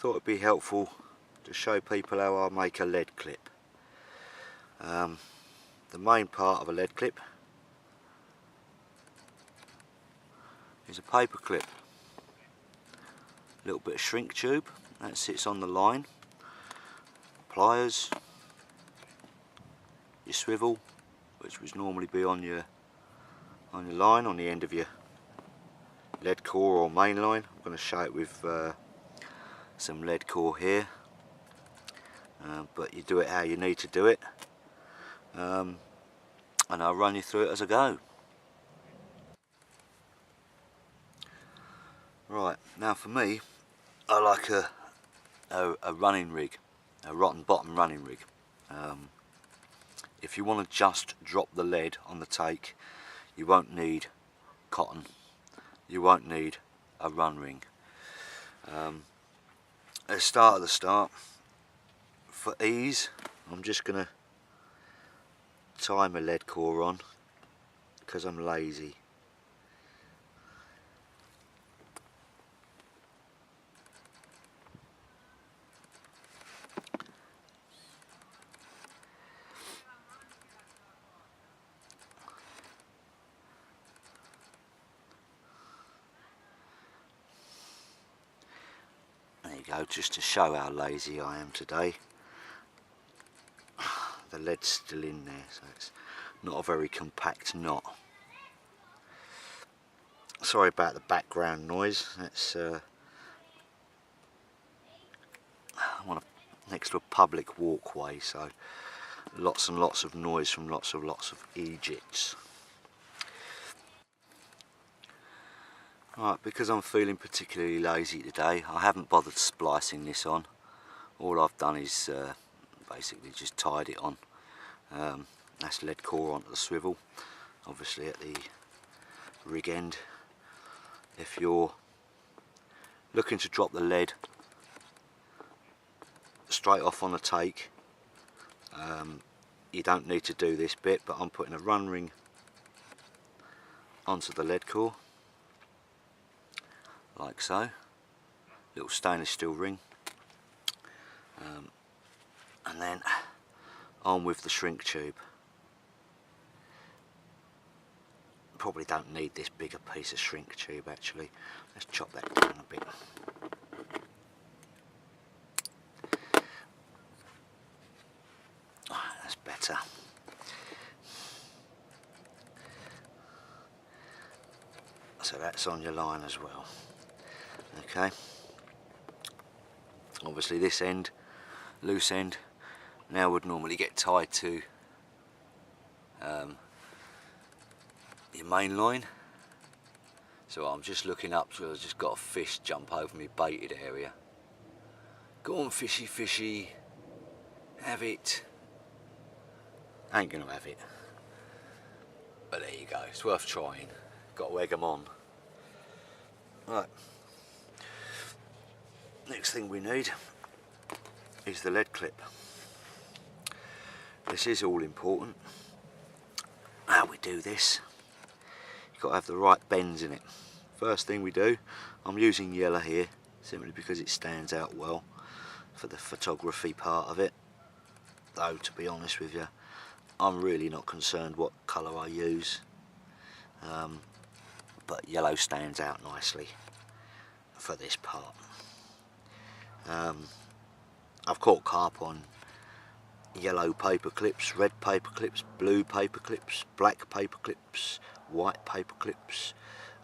thought it'd be helpful to show people how I make a lead clip. The main part of a lead clip is a paper clip, a little bit of shrink tube that sits on the line, pliers, your swivel, which would normally be on your line, on the end of your lead core or main line. I'm going to show it with some lead core here, but you do it how you need to do it, and I'll run you through it as I go. Right, now for me, I like a running rig, a rotten bottom running rig. If you want to just drop the lead on the take, you won't need cotton, you won't need a run ring. Let's start at the start. For ease, I'm just going to tie my lead core on because I'm lazy. There you go, just to show how lazy I am today. The lead's still in there, so it's not a very compact knot. Sorry about the background noise. That's I'm next to a public walkway, so lots and lots of noise from lots of Egypts. Right, because I'm feeling particularly lazy today, I haven't bothered splicing this on. All I've done is basically just tied it on. That's lead core onto the swivel, obviously at the rig end. If you're looking to drop the lead straight off on a take, you don't need to do this bit, but I'm putting a run ring onto the lead core, like so, little stainless steel ring, and then on with the shrink tube. Probably don't need this bigger piece of shrink tube actually. Let's chop that down a bit. That's better. So that's on your line as well. Okay. Obviously this end, loose end, now would normally get tied to your main line. So I'm just looking up, so I've just got a fish jump over my baited area. Go on fishy fishy, have it. Ain't gonna have it. But there you go, it's worth trying. Got to egg them on. Right. Next thing we need is the lead clip. This is all important. How we do this, you've got to have the right bends in it. First thing we do, I'm using yellow here simply because it stands out well for the photography part of it, though to be honest with you, I'm really not concerned what colour I use, but yellow stands out nicely for this part. I've caught carp on yellow paper clips, red paper clips, blue paper clips, black paper clips, white paper clips.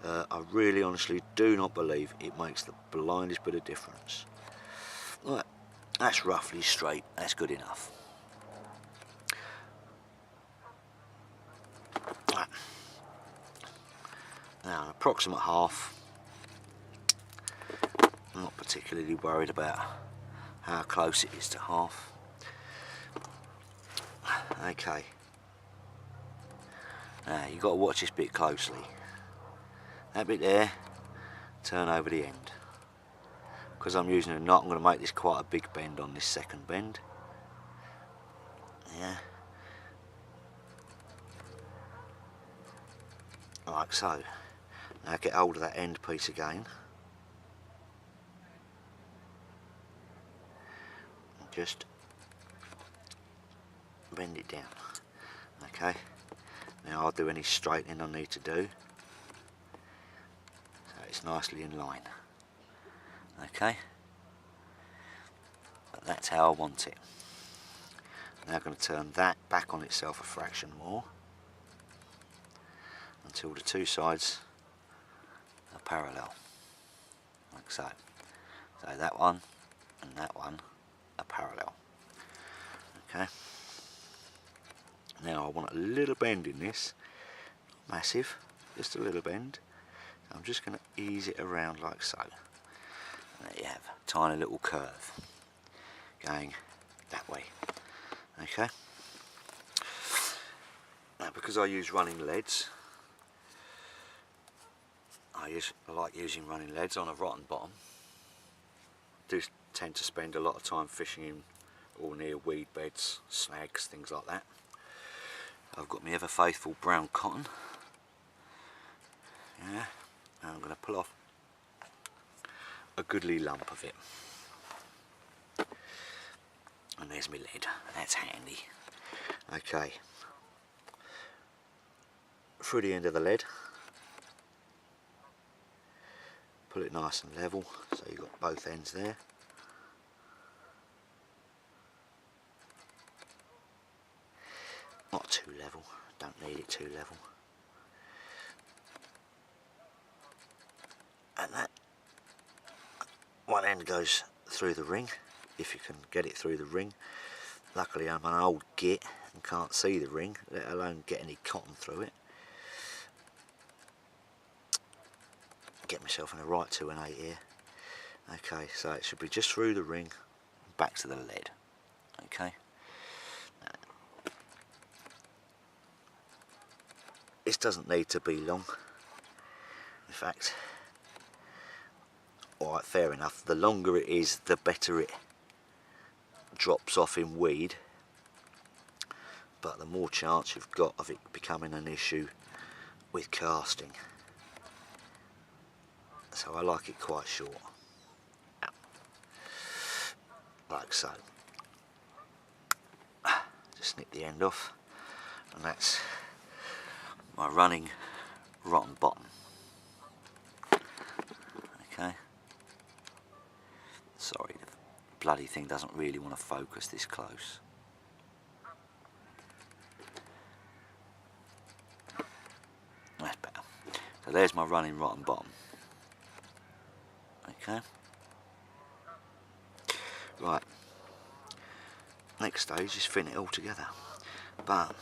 I really honestly do not believe it makes the blindest bit of difference. Right, that's roughly straight, that's good enough. Right. Now an approximate half. I'm not particularly worried about how close it is to half. Okay. Now you've got to watch this bit closely. That bit there, turn over the end. Because I'm using a knot, I'm going to make this quite a big bend on this second bend. Yeah. Like so. Now get hold of that end piece again. just bend it down. Okay, now I'll do any straightening I need to do so it's nicely in line. Okay, but that's how I want it. Now I'm going to turn that back on itself a fraction more until the two sides are parallel, like so. So that one and that one are parallel. Okay. Now I want a little bend in this, not massive, just a little bend. I'm just going to ease it around like so. And there you have a tiny little curve going that way. Okay. Now because I use running leads, I like using running leads on a rotten bottom. I do tend to spend a lot of time fishing in or near weed beds, snags, things like that. I've got my ever faithful brown cotton. Yeah, and I'm going to pull off a goodly lump of it. And there's my lead, that's handy. Okay, through the end of the lead, pull it nice and level so you've got both ends there. Not too level, don't need it too level. And that one end goes through the ring, if you can get it through the ring. Luckily I'm an old git and can't see the ring, let alone get any cotton through it. Get myself in a right 2 and 8 here. Okay, so it should be just through the ring, back to the lead. Okay. This doesn't need to be long. In fact, alright, fair enough. The longer it is, the better it drops off in weed. But the more chance you've got of it becoming an issue with casting. So I like it quite short. Like so. Just snip the end off. And that's my running rotten bottom. Okay. Sorry, the bloody thing doesn't really want to focus this close. That's better. So there's my running rotten bottom. Okay. Right. Next stage is fin it all together. But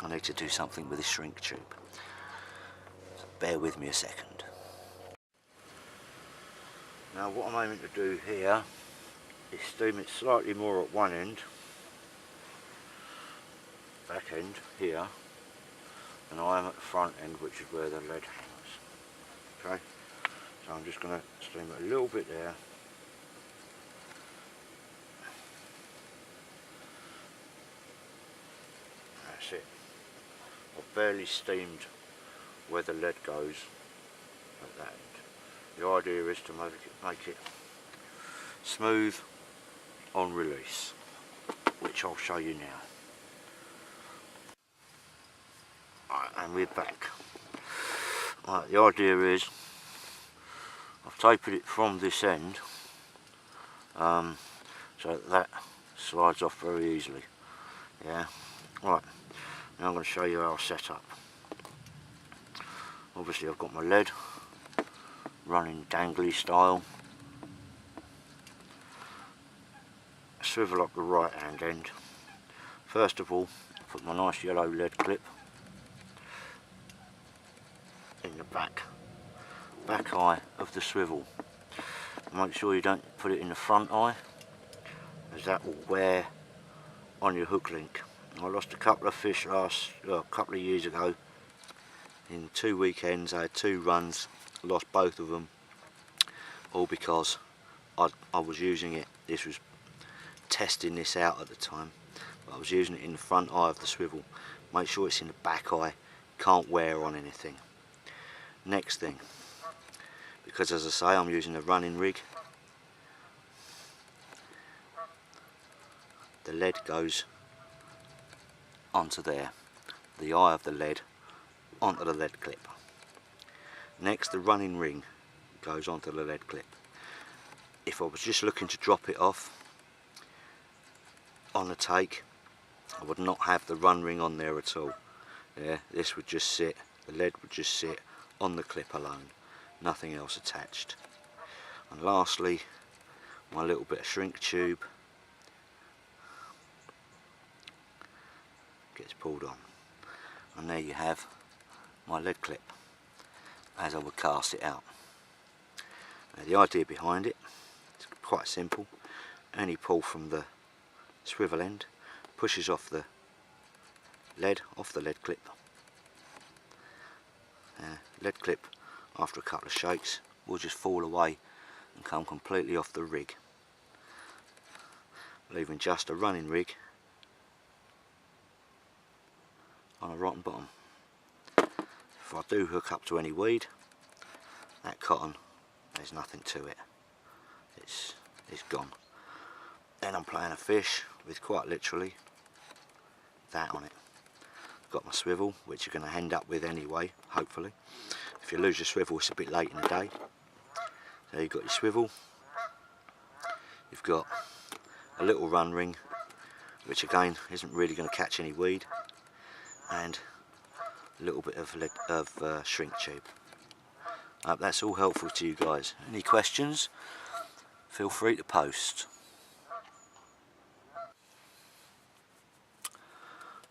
I need to do something with this shrink tube. So bear with me a second. Now what I'm aiming to do here is steam it slightly more at one end, back end here, than I am at the front end, which is where the lead hangs. Okay, so I'm just going to steam it a little bit there. That's it. I've barely steamed where the lead goes at that end. The idea is to make it smooth on release, which I'll show you now. Right, and we're back. Right, the idea is I've tapered it from this end so that slides off very easily. Yeah. Right. Now I'm going to show you how I set up. Obviously I've got my lead running dangly style. Swivel up the right hand end. First of all, put my nice yellow lead clip in the back eye of the swivel. Make sure you don't put it in the front eye, as that will wear on your hook link. I lost a couple of fish a couple of years ago. In 2 weekends I had 2 runs, lost both of them, all because I was using it. This was testing this out at the time, but I was using it in the front eye of the swivel. Make sure it's in the back eye, can't wear on anything. Next thing, because as I say I'm using a running rig, the lead goes onto there, the eye of the lead onto the lead clip. Next, the running ring goes onto the lead clip. If I was just looking to drop it off on a take, I would not have the run ring on there at all. Yeah, this would just sit, the lead would just sit on the clip alone, nothing else attached. And lastly, my little bit of shrink tube gets pulled on, and there you have my lead clip as I would cast it out. Now, the idea behind it is quite simple. Only pull from the swivel end, pushes off the lead clip. Lead clip, after a couple of shakes, will just fall away and come completely off the rig, leaving just a running rig on a rotten bottom. If I do hook up to any weed, that cotton, there's nothing to it. It's gone. Then I'm playing a fish with quite literally that on it. I've got my swivel, which you're going to end up with anyway, hopefully. If you lose your swivel, it's a bit late in the day. So you've got your swivel, you've got a little run ring, which again isn't really going to catch any weed, and a little bit of shrink tube. I hope that's all helpful to you guys. Any questions, feel free to post.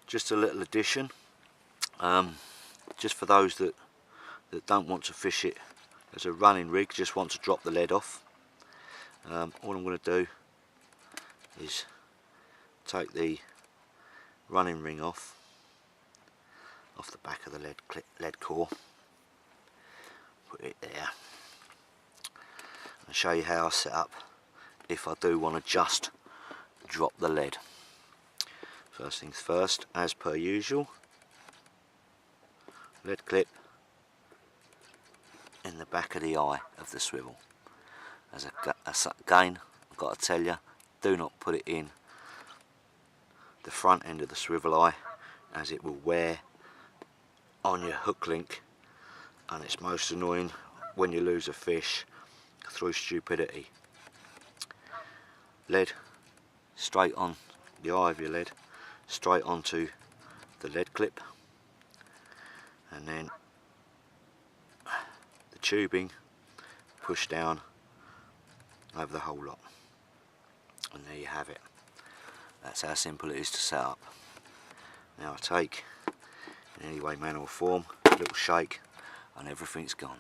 Just a little addition, just for those that don't want to fish it as a running rig, just want to drop the lead off. All I'm going to do is take the running ring off the back of the lead core, put it there, and show you how I set up if I do want to just drop the lead. First things first, as per usual, lead clip in the back of the eye of the swivel. Again, I've got to tell you, do not put it in the front end of the swivel eye, as it will wear on your hook link, and it's most annoying when you lose a fish through stupidity. Lead straight on the eye of your lead, straight onto the lead clip, and then the tubing pushed down over the whole lot, and there you have it. That's how simple it is to set up. Now I take, in any way, manner or form, a little shake, and everything's gone.